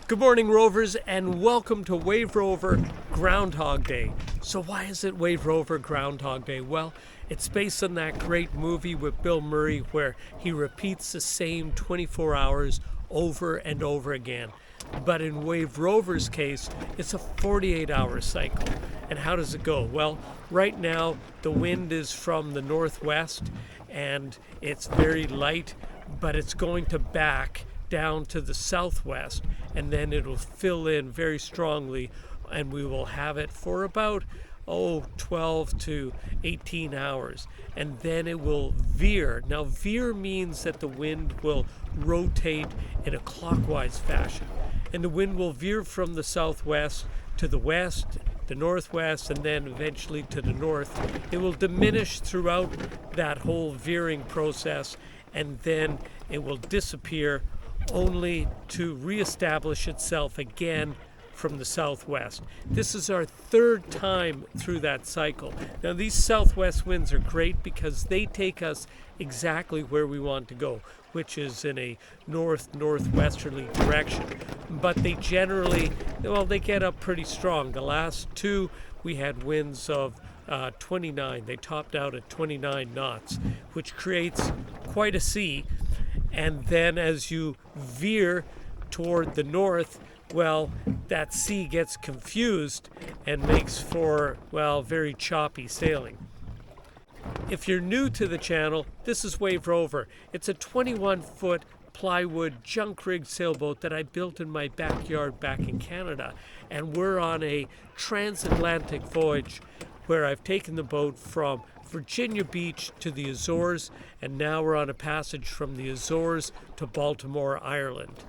Good morning, Rovers, and welcome to Wave Rover Groundhog Day. So why is it Wave Rover Groundhog Day? Well, it's based on that great movie with Bill Murray where he repeats the same 24 hours over and over again. But in Wave Rover's case, it's a 48-hour cycle. And how does it go? Well, right now the wind is from the northwest and it's very light, but it's going to back down to the southwest, and then it'll fill in very strongly, and we will have it for about 12 to 18 hours, and then it will veer. Now, veer means that the wind will rotate in a clockwise fashion, and the wind will veer from the southwest to the west, the northwest, and then eventually to the north. It will diminish throughout that whole veering process, and then it will disappear only to reestablish itself again from the southwest. This is our third time through that cycle. Now, these southwest winds are great because they take us exactly where we want to go, which is in a north-northwesterly direction. But they generally, well, they get up pretty strong. The last two, we had winds of 29. They topped out at 29 knots, which creates quite a sea. And then as you veer toward the north, well, that sea gets confused and makes for, well, very choppy sailing. If you're new to the channel, this is Wave Rover. It's a 21-foot plywood junk rig sailboat that I built in my backyard back in Canada. And we're on a transatlantic voyage where I've taken the boat from Virginia Beach to the Azores, and now we're on a passage from the Azores to Baltimore, Ireland.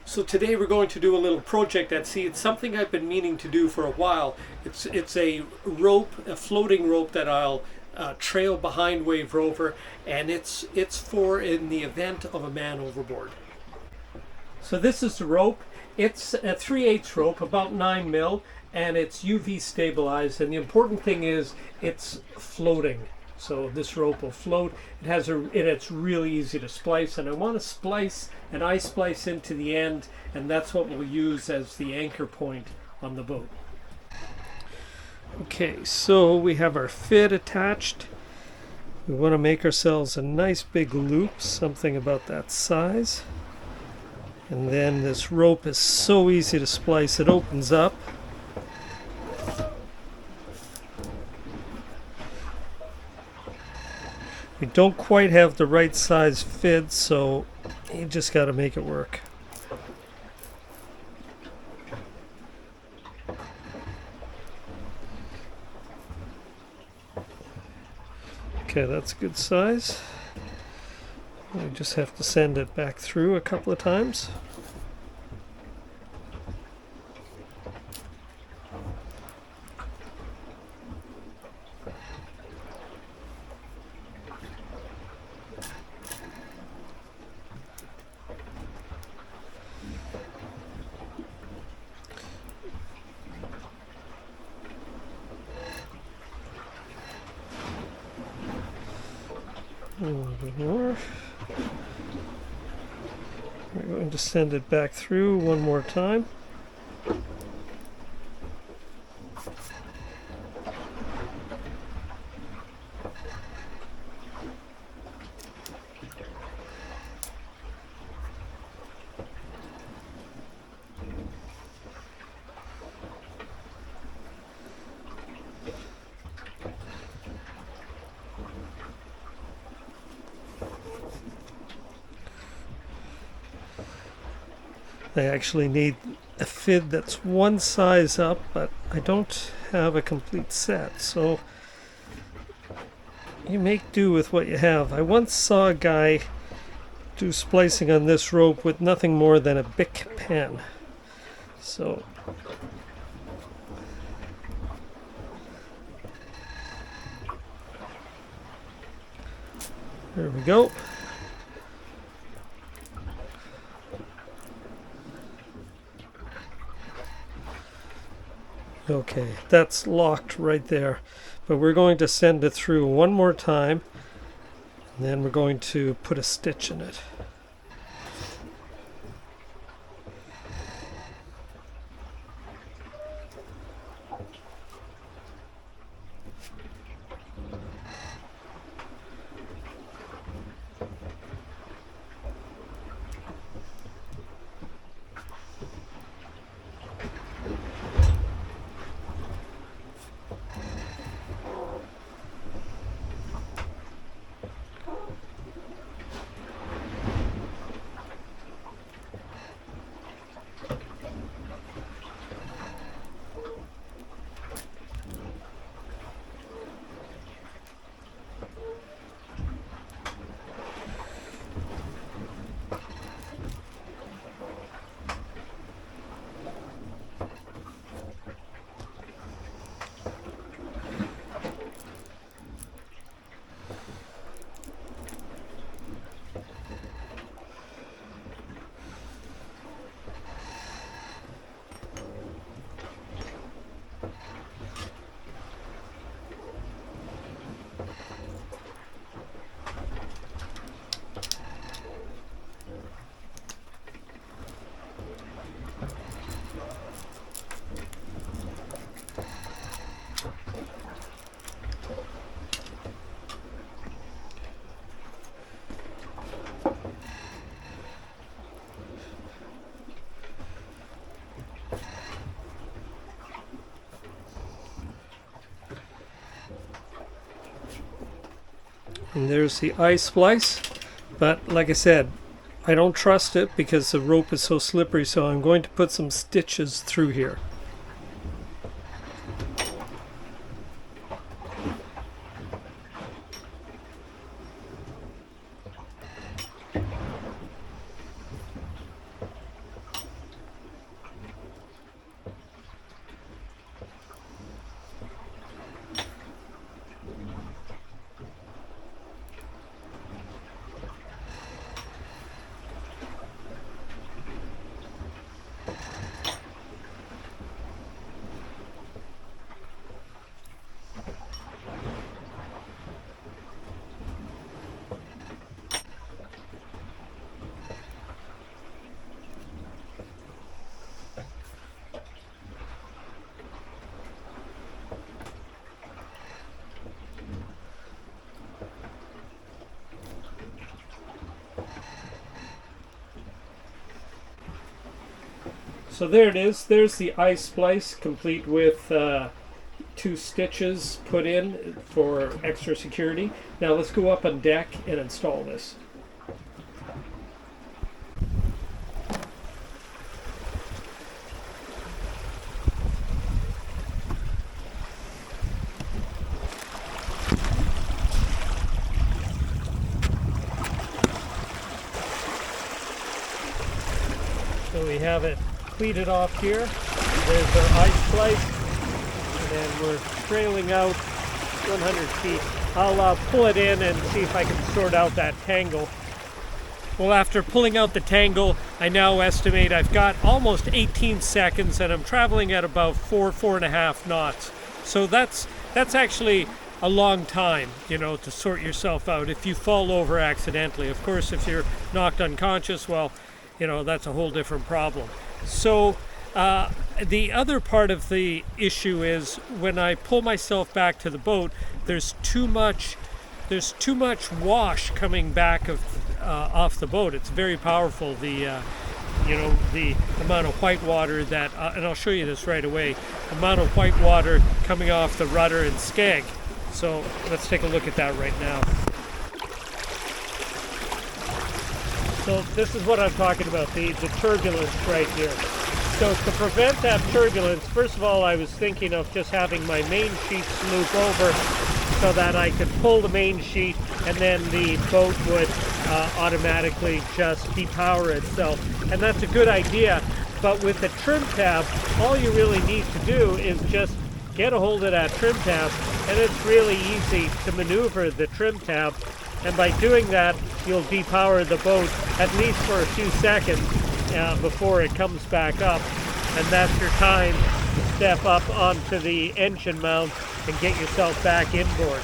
So today we're going to do a little project at sea. It's something I've been meaning to do for a while. It's a rope, a floating rope that I'll trail behind Wave Rover, and it's for in the event of a man overboard. So this is the rope. It's a 3/8 rope, about 9 mil, and it's UV stabilized. And the important thing is it's floating. So this rope will float. It's really easy to splice, and I want to splice an eye splice into the end, and that's what we'll use as the anchor point on the boat. Okay, so we have our fit attached. We want to make ourselves a nice big loop, something about that size. And then this rope is so easy to splice, it opens up. We don't quite have the right size fit, so you just got to make it work. Okay, that's a good size. We just have to send it back through a couple of times. A little bit more. We're going to send it back through one more time. I actually need a fid that's one size up, but I don't have a complete set, so you make do with what you have. I once saw a guy do splicing on this rope with nothing more than a Bic pen. So there we go. Okay, that's locked right there. But we're going to send it through one more time, and then we're going to put a stitch in it. And there's the eye splice, but like I said, I don't trust it because the rope is so slippery, so I'm going to put some stitches through here. So there it is. There's the eye splice, complete with 2 stitches put in for extra security. Now let's go up on deck and install this. So we have it pleated off here. There's our eye splice, and then we're trailing out 100 feet. I'll pull it in and see if I can sort out that tangle. Well, after pulling out the tangle, I now estimate I've got almost 18 seconds, and I'm traveling at about 4.5 knots. So that's actually a long time, you know, to sort yourself out if you fall over accidentally. Of course, if you're knocked unconscious, well, you know, that's a whole different problem. So the other part of the issue is when I pull myself back to the boat, there's too much wash coming back off the boat. It's very powerful. The the amount of white water that, and I'll show you this right away, amount of white water coming off the rudder and skeg. So let's take a look at that right now. So this is what I'm talking about, the turbulence right here. So to prevent that turbulence, first of all, I was thinking of just having my main sheet sloop over so that I could pull the main sheet and then the boat would automatically just depower itself. And that's a good idea. But with the trim tab, all you really need to do is just get a hold of that trim tab, and it's really easy to maneuver the trim tab. And by doing that, you'll depower the boat at least for a few seconds before it comes back up. And that's your time to step up onto the engine mount and get yourself back inboard.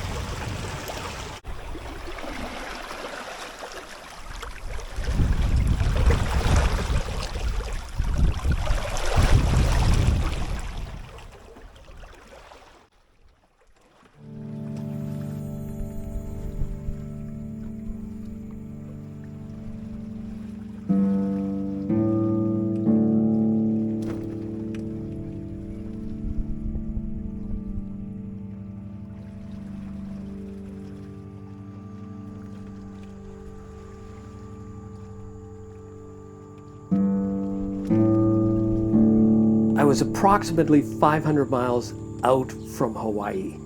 I was approximately 500 miles out from Hawaii.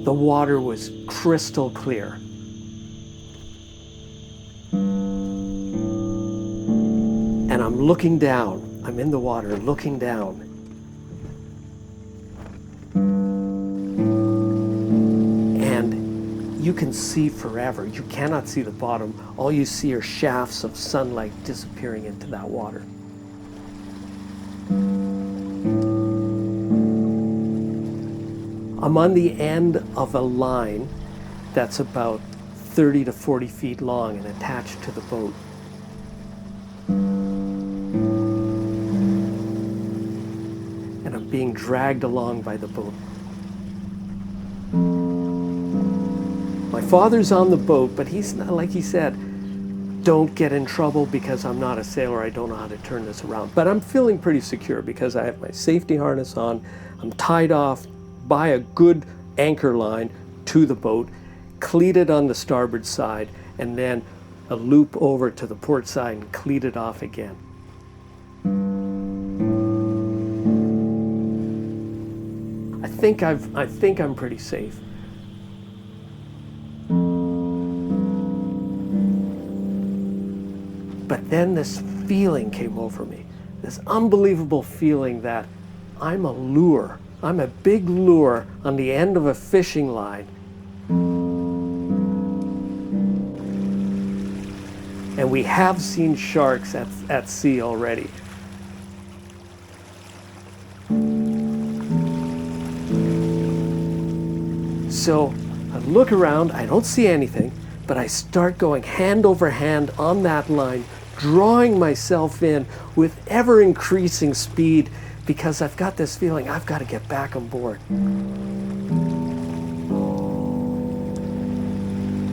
The water was crystal clear. And I'm looking down. I'm in the water looking down. You can see forever. You cannot see the bottom. All you see are shafts of sunlight disappearing into that water. I'm on the end of a line that's about 30 to 40 feet long and attached to the boat. And I'm being dragged along by the boat. My father's on the boat, but he's not, like he said, don't get in trouble because I'm not a sailor. I don't know how to turn this around. But I'm feeling pretty secure because I have my safety harness on. I'm tied off by a good anchor line to the boat, cleated on the starboard side, and then a loop over to the port side and cleated off again. I think I'm pretty safe. But then this feeling came over me, this unbelievable feeling that I'm a lure. I'm a big lure on the end of a fishing line. And we have seen sharks at sea already. So I look around, I don't see anything, but I start going hand over hand on that line, drawing myself in with ever increasing speed because I've got this feeling I've got to get back on board.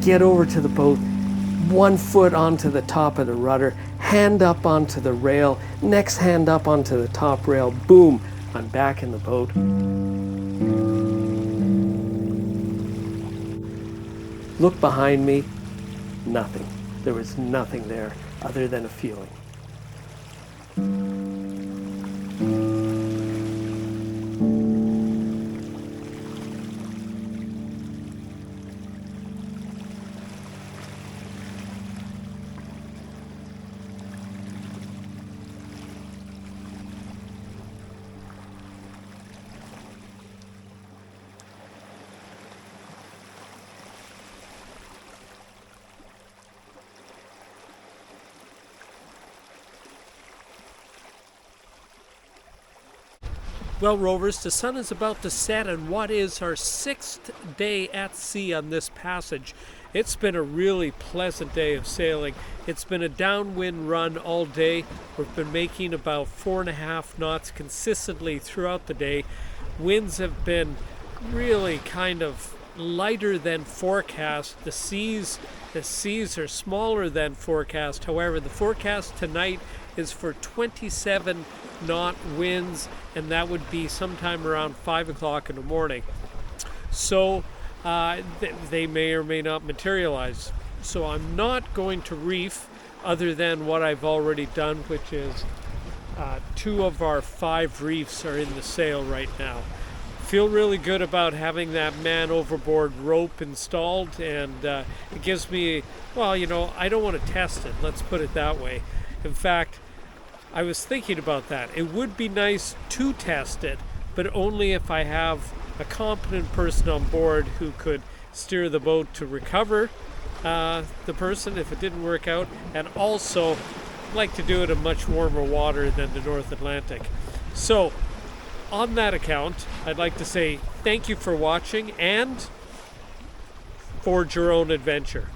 Get over to the boat, 1 foot onto the top of the rudder, hand up onto the rail, next hand up onto the top rail, boom, I'm back in the boat. Look behind me, nothing. There was nothing there other than a feeling. Well, Rovers, the sun is about to set on what is our 6th day at sea on this passage. It's been a really pleasant day of sailing. It's been a downwind run all day. We've been making about 4.5 knots consistently throughout the day. Winds have been really kind of lighter than forecast. The seas are smaller than forecast. However, the forecast tonight is for 27 knot winds, and that would be sometime around 5 o'clock in the morning. So they may or may not materialize. So I'm not going to reef other than what I've already done, which is 2 of our 5 reefs are in the sail right now. Feel really good about having that Man Overboard rope installed, and it gives me, well, you know, I don't want to test it, let's put it that way. In fact, I was thinking about that. It would be nice to test it, but only if I have a competent person on board who could steer the boat to recover the person if it didn't work out, and also like to do it in much warmer water than the North Atlantic. So on that account, I'd like to say thank you for watching and forge your own adventure.